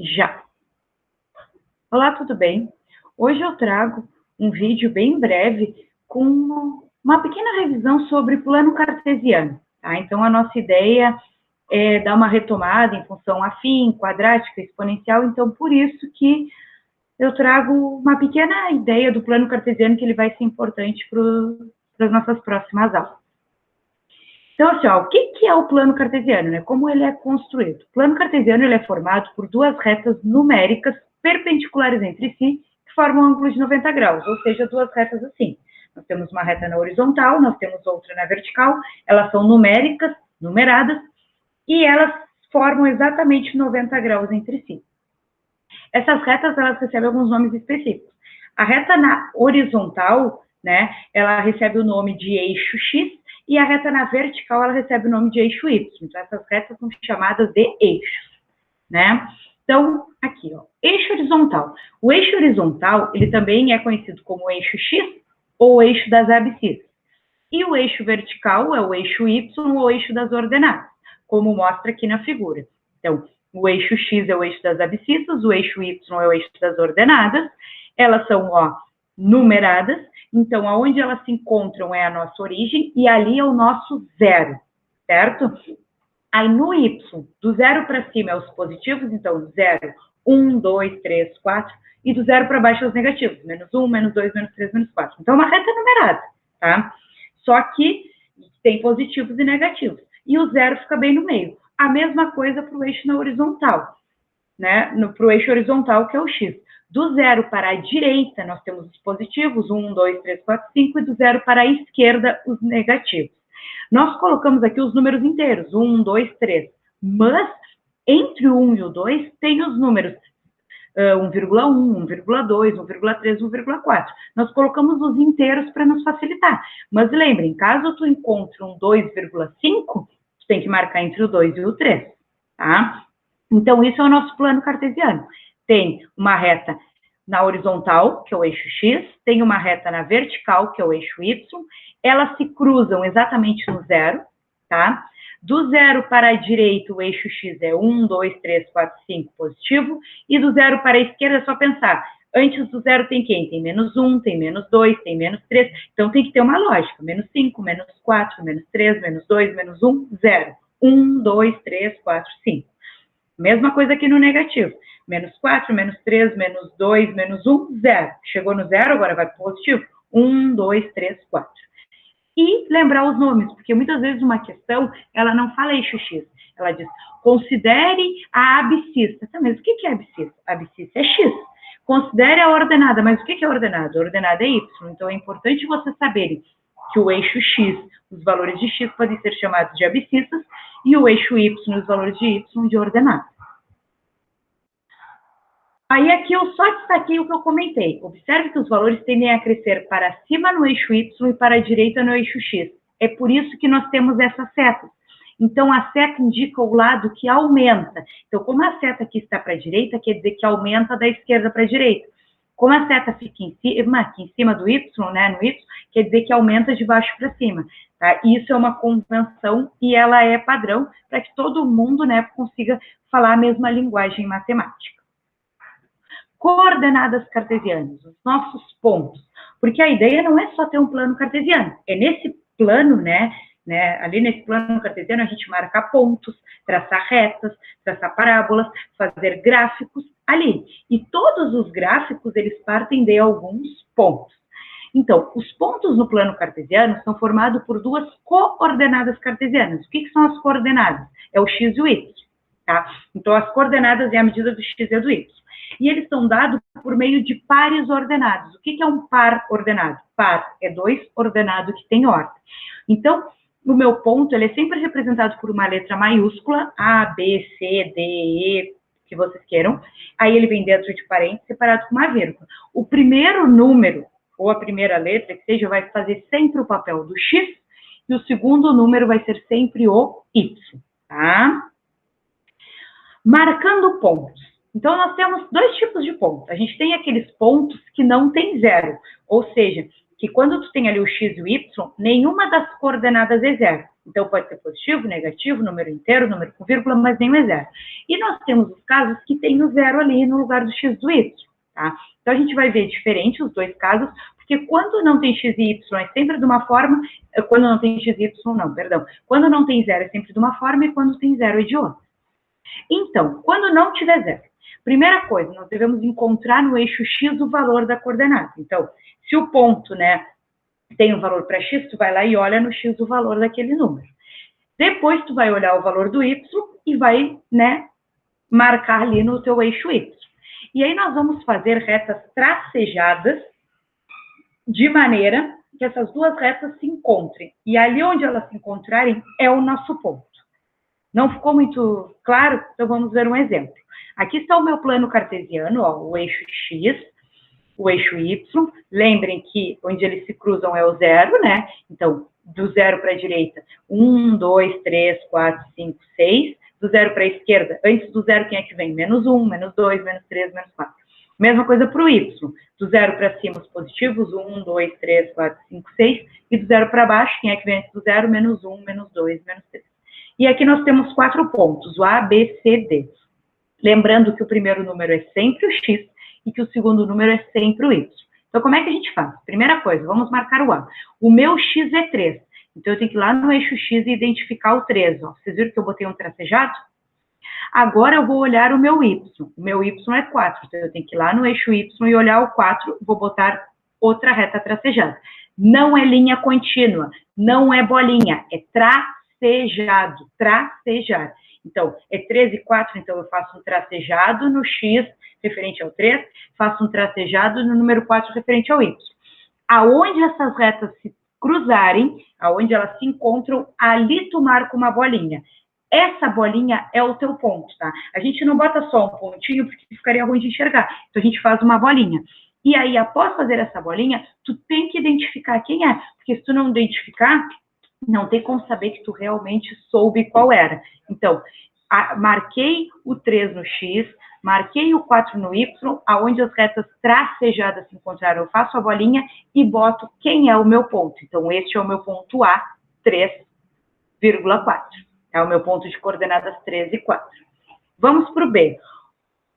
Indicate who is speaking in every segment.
Speaker 1: Já. Olá, tudo bem? Hoje eu trago um vídeo bem breve com uma pequena revisão sobre plano cartesiano, tá? Então, a nossa ideia é dar uma retomada em função afim, quadrática, exponencial, então por isso que eu trago uma pequena ideia do plano cartesiano que ele vai ser importante para as nossas próximas aulas. Então, assim, ó, o que é o plano cartesiano, né? Como ele é construído? O plano cartesiano ele é formado por duas retas numéricas perpendiculares entre si, que formam um ângulo de 90 graus, ou seja, duas retas assim. Nós temos uma reta na horizontal, nós temos outra na vertical, elas são numéricas, numeradas, e elas formam exatamente 90 graus entre si. Essas retas, elas recebem alguns nomes específicos. A reta na horizontal, né, ela recebe o nome de eixo X, e a reta na vertical, ela recebe o nome de eixo Y. Então, essas retas são chamadas de eixos, né? Então, aqui, ó, eixo horizontal. O eixo horizontal, ele também é conhecido como eixo X ou eixo das abscissas. E o eixo vertical é o eixo Y ou eixo das ordenadas, como mostra aqui na figura. Então, o eixo X é o eixo das abscissas, o eixo Y é o eixo das ordenadas. Elas são, ó, numeradas. Então, aonde elas se encontram é a nossa origem e ali é o nosso zero, certo? Aí no Y, do zero para cima é os positivos, então 0, 1, 2, 3, 4, e do zero para baixo é os negativos, menos 1, menos 2, menos 3, menos 4. Então, é uma reta numerada, tá? Só que tem positivos e negativos. E o zero fica bem no meio. A mesma coisa para o eixo na horizontal, né? Para o eixo horizontal, que é o X. Do zero para a direita, nós temos os positivos, 1, 2, 3, 4, 5, e do zero para a esquerda, os negativos. Nós colocamos aqui os números inteiros, 1, 2, 3, mas entre o 1 e o 2 tem os números 1,1, 1,2, 1,3, 1,4. Nós colocamos os inteiros para nos facilitar. Mas lembrem, caso tu encontre um 2,5, tu tem que marcar entre o 2 e o 3, tá? Então, isso é o nosso plano cartesiano. Tem uma reta na horizontal, que é o eixo X, tem uma reta na vertical, que é o eixo Y, elas se cruzam exatamente no zero, tá? Do zero para a direita, o eixo X é 1, 2, 3, 4, 5 positivo, e do zero para a esquerda é só pensar, antes do zero tem quem? Tem menos 1, tem menos 2, tem menos 3, então tem que ter uma lógica, menos 5, menos 4, menos 3, menos 2, menos 1, 0. 1, 2, 3, 4, 5. Mesma coisa aqui no negativo. Menos 4, menos 3, menos 2, menos 1, 0. Chegou no zero, agora vai para o positivo. 1, 2, 3, 4. E lembrar os nomes, porque muitas vezes uma questão, ela não fala eixo X. Ela diz, considere a abscissa. Tá, mas o que é abscissa? A abscissa é X. Considere a ordenada. Mas o que é ordenada? A ordenada é Y. Então, é importante vocês saberem que o eixo X, os valores de X podem ser chamados de abscissas, e o eixo Y, os valores de Y, de ordenada. Aí aqui eu só destaquei o que eu comentei. Observe que os valores tendem a crescer para cima no eixo Y e para a direita no eixo X. É por isso que nós temos essas setas. Então, a seta indica o lado que aumenta. Então, como a seta aqui está para a direita, quer dizer que aumenta da esquerda para a direita. Como a seta fica aqui em cima do Y, né, no Y, quer dizer que aumenta de baixo para cima. Tá? Isso é uma convenção e ela é padrão para que todo mundo, né, consiga falar a mesma linguagem matemática. Coordenadas cartesianas, os nossos pontos. Porque a ideia não é só ter um plano cartesiano, é nesse plano, né, ali nesse plano cartesiano a gente marca pontos, traçar retas, traçar parábolas, fazer gráficos ali. E todos os gráficos, eles partem de alguns pontos. Então, os pontos no plano cartesiano são formados por duas coordenadas cartesianas. O que são as coordenadas? É o x e o y, tá? Então, as coordenadas é a medida do x e do y. E eles são dados por meio de pares ordenados. O que é um par ordenado? Par é 2 ordenado que tem ordem. Então, o meu ponto, ele é sempre representado por uma letra maiúscula, A, B, C, D, E, que vocês queiram. Aí ele vem dentro de parênteses, separado com uma vírgula. O primeiro número, ou a primeira letra, que seja, vai fazer sempre o papel do X, e o segundo número vai ser sempre o Y, tá? Marcando pontos. Então, nós temos dois tipos de pontos. A gente tem aqueles pontos que não tem zero, ou seja, que quando tu tem ali o x e o y, nenhuma das coordenadas é zero. Então, pode ser positivo, negativo, número inteiro, número com vírgula, mas nenhum é zero. E nós temos os casos que tem o zero ali no lugar do x e do y, tá? Então, a gente vai ver diferente os dois casos, porque quando não tem x e y é sempre de uma forma, quando não tem x e y não, perdão. Quando não tem zero é sempre de uma forma e quando tem zero é de outra. Então, quando não tiver zero, primeira coisa, nós devemos encontrar no eixo x o valor da coordenada. Então, se o ponto, né, tem um valor para x, tu vai lá e olha no x o valor daquele número. Depois tu vai olhar o valor do y e vai, né, marcar ali no teu eixo y. E aí nós vamos fazer retas tracejadas de maneira que essas duas retas se encontrem. E ali onde elas se encontrarem é o nosso ponto. Não ficou muito claro? Então vamos ver um exemplo. Aqui está o meu plano cartesiano, ó, o eixo x, o eixo y. Lembrem que onde eles se cruzam é o zero, né? Então, do zero para a direita, 1, 2, 3, 4, 5, 6. Do zero para a esquerda, antes do zero, quem é que vem? Menos 1, menos 2, menos 3, menos 4. Mesma coisa para o y. Do zero para cima, os positivos, 1, 2, 3, 4, 5, 6. E do zero para baixo, quem é que vem antes do zero? Menos 1, menos 2, menos 3. E aqui nós temos 4 pontos, o A, B, C, D. Lembrando que o primeiro número é sempre o x e que o segundo número é sempre o y. Então, como é que a gente faz? Primeira coisa, vamos marcar o A. O meu x é 3. Então, eu tenho que ir lá no eixo x e identificar o 3. Ó. Vocês viram que eu botei um tracejado? Agora, eu vou olhar o meu y. O meu y é 4. Então, eu tenho que ir lá no eixo y e olhar o 4. Vou botar outra reta tracejada. Não é linha contínua, não é bolinha, é tracejado, tracejar. Então, é 3 e 4, então eu faço um tracejado no x, referente ao 3, faço um tracejado no número 4, referente ao y. Aonde essas retas se cruzarem, aonde elas se encontram, ali tu marca uma bolinha. Essa bolinha é o teu ponto, tá? A gente não bota só um pontinho, porque ficaria ruim de enxergar. Então, a gente faz uma bolinha. E aí, após fazer essa bolinha, tu tem que identificar quem é. Porque se tu não identificar, não tem como saber que tu realmente soube qual era. Então, marquei o 3 no x, marquei o 4 no y, aonde as retas tracejadas se encontraram, eu faço a bolinha e boto quem é o meu ponto. Então, este é o meu ponto A, 3,4. É o meu ponto de coordenadas 3 e 4. Vamos para o B.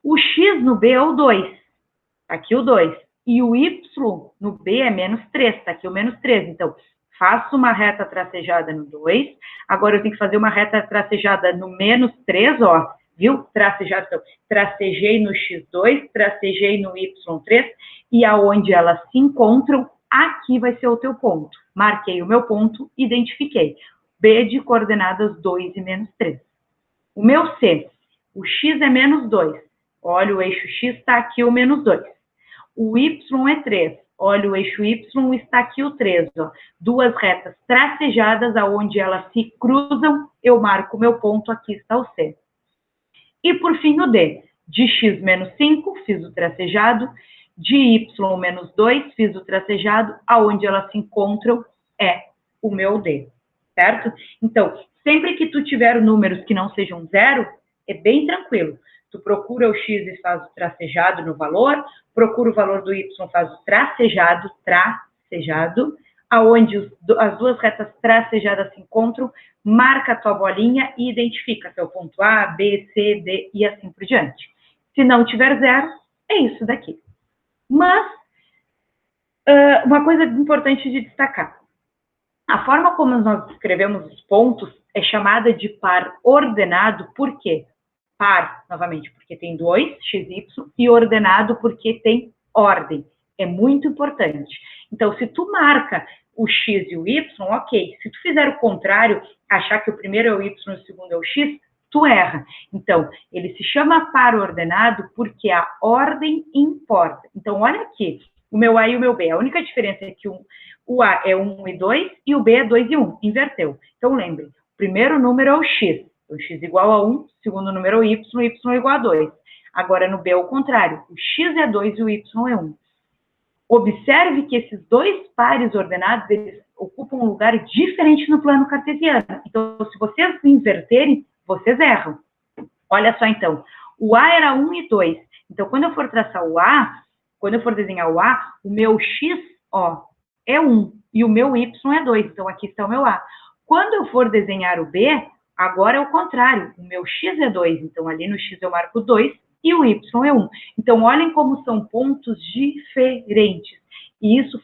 Speaker 1: O x no B é o 2. Tá aqui o 2. E o y no B é menos 3. Tá aqui o menos 3. Então, faço uma reta tracejada no 2. Agora, eu tenho que fazer uma reta tracejada no menos 3, ó. Viu? Tracejado. Então, tracejei no x2, tracejei no y3. E aonde elas se encontram, aqui vai ser o teu ponto. Marquei o meu ponto, identifiquei. B de coordenadas 2 e menos 3. O meu C, o x é menos 2. Olha, o eixo x está aqui o menos 2. O y é 3. Olha, o eixo y está aqui o 3. Ó. Duas retas tracejadas, aonde elas se cruzam, eu marco o meu ponto, aqui está o C. E por fim o D. De x menos 5, fiz o tracejado. De y menos 2, fiz o tracejado. Aonde elas se encontram é o meu D. Certo? Então, sempre que tu tiver números que não sejam zero, é bem tranquilo. Tu procura o x e faz o tracejado no valor, procura o valor do y, faz o tracejado, aonde as duas retas tracejadas se encontram, marca a tua bolinha e identifica teu ponto A, B, C, D e assim por diante. Se não tiver zero, é isso daqui. Mas, uma coisa importante de destacar. A forma como nós escrevemos os pontos é chamada de par ordenado, por quê? Par, novamente, porque tem 2, x, y, e ordenado porque tem ordem. É muito importante. Então, se tu marca o x e o y, ok. Se tu fizer o contrário, achar que o primeiro é o y e o segundo é o x, tu erra. Então, ele se chama par ordenado porque a ordem importa. Então, olha aqui, o meu A e o meu B. A única diferença é que o A é 1 e 2 e o B é 2 e 1. Inverteu. Então, lembre, o primeiro número é o x. O x igual a 1, o segundo número é o y igual a 2. Agora, no B é o contrário. O x é 2 e o y é 1. Observe que esses dois pares ordenados, eles ocupam um lugar diferente no plano cartesiano. Então, se vocês inverterem, vocês erram. Olha só, então. O A era 1 e 2. Então, quando eu for traçar o A, quando eu for desenhar o A, o meu x, ó, é 1 e o meu y é 2, então aqui está o meu A. Quando eu for desenhar o B, agora é o contrário, o meu x é 2, então ali no x eu marco 2 e o y é 1. Então, olhem como são pontos diferentes. E isso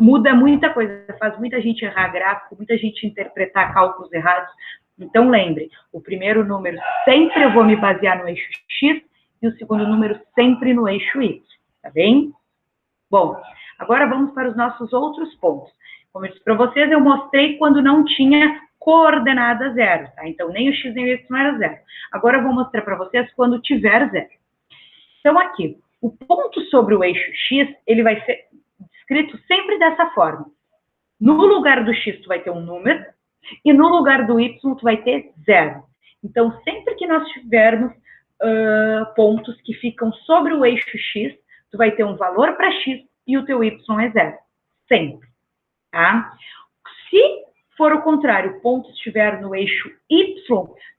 Speaker 1: muda muita coisa, faz muita gente errar gráfico, muita gente interpretar cálculos errados. Então, lembre, o primeiro número sempre eu vou me basear no eixo x e o segundo número sempre no eixo y, tá bem? Bom, agora vamos para os nossos outros pontos. Como eu disse para vocês, eu mostrei quando não tinha coordenada zero, tá? Então, nem o x nem o y era zero. Agora eu vou mostrar para vocês quando tiver zero. Então, aqui, o ponto sobre o eixo x, ele vai ser escrito sempre dessa forma. No lugar do x, tu vai ter um número, e no lugar do y, tu vai ter zero. Então, sempre que nós tivermos pontos que ficam sobre o eixo x, tu vai ter um valor para x e o teu y é zero. Sempre. Tá? Se for o contrário, o ponto estiver no eixo y,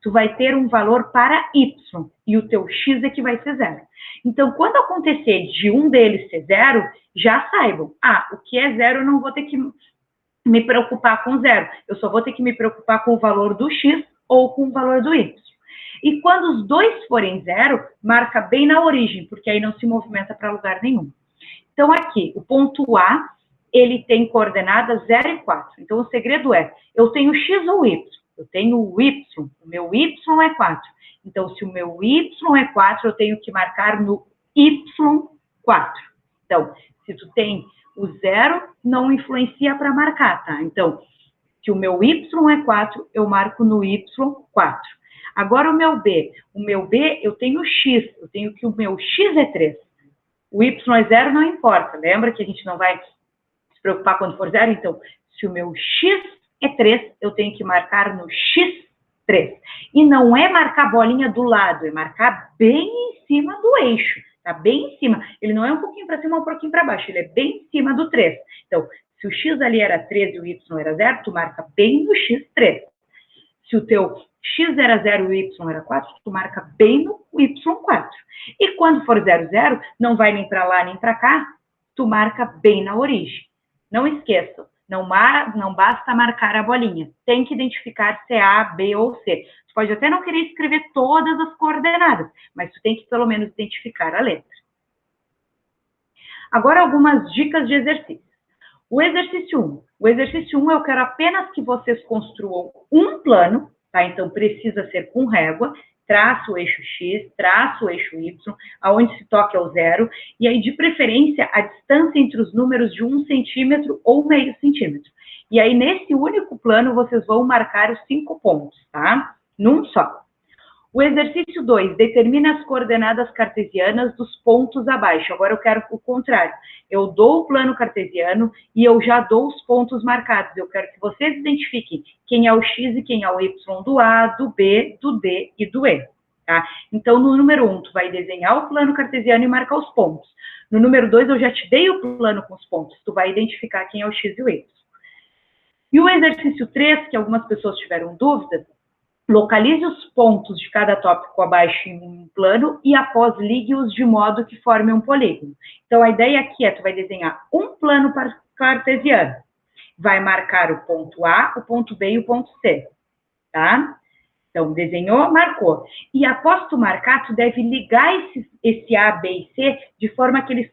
Speaker 1: tu vai ter um valor para y e o teu x é que vai ser zero. Então, quando acontecer de um deles ser zero, já saibam, o que é zero eu não vou ter que me preocupar com zero, eu só vou ter que me preocupar com o valor do x ou com o valor do y. E quando os dois forem zero, marca bem na origem, porque aí não se movimenta para lugar nenhum. Então, aqui, o ponto A, ele tem coordenadas 0 e 4. Então, o segredo é, eu tenho x ou y? Eu tenho o y, o meu y é 4. Então, se o meu y é 4, eu tenho que marcar no y4. Então, se tu tem o 0, não influencia para marcar, tá? Então, se o meu y é 4, eu marco no y4. Agora, o meu B, eu tenho x, eu tenho que o meu x é 3. O y é 0, não importa. Lembra que a gente não vai se preocupar quando for 0? Então, se o meu x é 3, eu tenho que marcar no x3. E não é marcar bolinha do lado, é marcar bem em cima do eixo. Tá bem em cima. Ele não é um pouquinho para cima ou um pouquinho para baixo, ele é bem em cima do 3. Então, se o x ali era 3 e o y era 0, tu marca bem no x3. Se o teu x era 0 e o y era 4, tu marca bem no y4. E quando for 0, 0, não vai nem para lá nem para cá, tu marca bem na origem. Não esqueça, não basta marcar a bolinha, tem que identificar se é A, B ou C. Tu pode até não querer escrever todas as coordenadas, mas tu tem que pelo menos identificar a letra. Agora algumas dicas de exercício. O exercício 1. O exercício 1 eu quero apenas que vocês construam um plano, tá? Então precisa ser com régua, traça o eixo X, traça o eixo Y, aonde se toca é o 0, e aí de preferência a distância entre os números de 1 centímetro ou meio centímetro. E aí nesse único plano vocês vão marcar os 5 pontos, tá? Num só. O exercício 2, determina as coordenadas cartesianas dos pontos abaixo. Agora eu quero o contrário. Eu dou o plano cartesiano e eu já dou os pontos marcados. Eu quero que vocês identifiquem quem é o x e quem é o y do A, do B, do D e do E. Tá? Então, no número 1, tu vai desenhar o plano cartesiano e marcar os pontos. No número 2, eu já te dei o plano com os pontos. Tu vai identificar quem é o x e o y. E o exercício 3, que algumas pessoas tiveram dúvidas, localize os pontos de cada tópico abaixo em um plano e após ligue-os de modo que forme um polígono. Então, a ideia aqui é, tu vai desenhar um plano cartesiano. Vai marcar o ponto A, o ponto B e o ponto C, tá? Então, desenhou, marcou. E após tu marcar, tu deve ligar esse A, B e C de forma que eles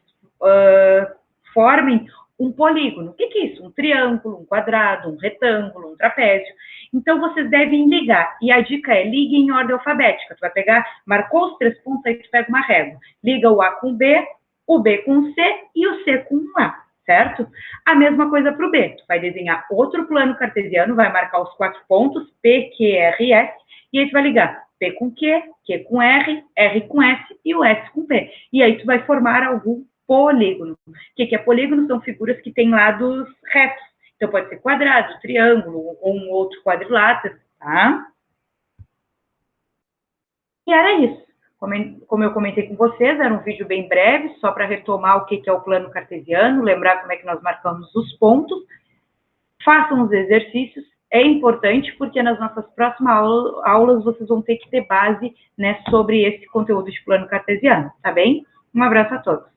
Speaker 1: formem um polígono. O que é isso? Um triângulo, um quadrado, um retângulo, um trapézio. Então, vocês devem ligar. E a dica é, ligue em ordem alfabética. Tu vai pegar, marcou os 3 pontos, aí tu pega uma régua. Liga o A com o B com o C e o C com o A, certo? A mesma coisa para o B. Tu vai desenhar outro plano cartesiano, vai marcar os 4 pontos, P, Q, R, S, e aí tu vai ligar P com Q com R, R com S e o S com P. E aí tu vai formar algum polígono. O que é polígono? São figuras que têm lados retos. Então, pode ser quadrado, triângulo ou um outro quadrilátero, tá? E era isso. Como eu comentei com vocês, era um vídeo bem breve, só para retomar o que é o plano cartesiano, lembrar como é que nós marcamos os pontos. Façam os exercícios, é importante porque nas nossas próximas aulas vocês vão ter que ter base, né, sobre esse conteúdo de plano cartesiano, tá bem? Um abraço a todos.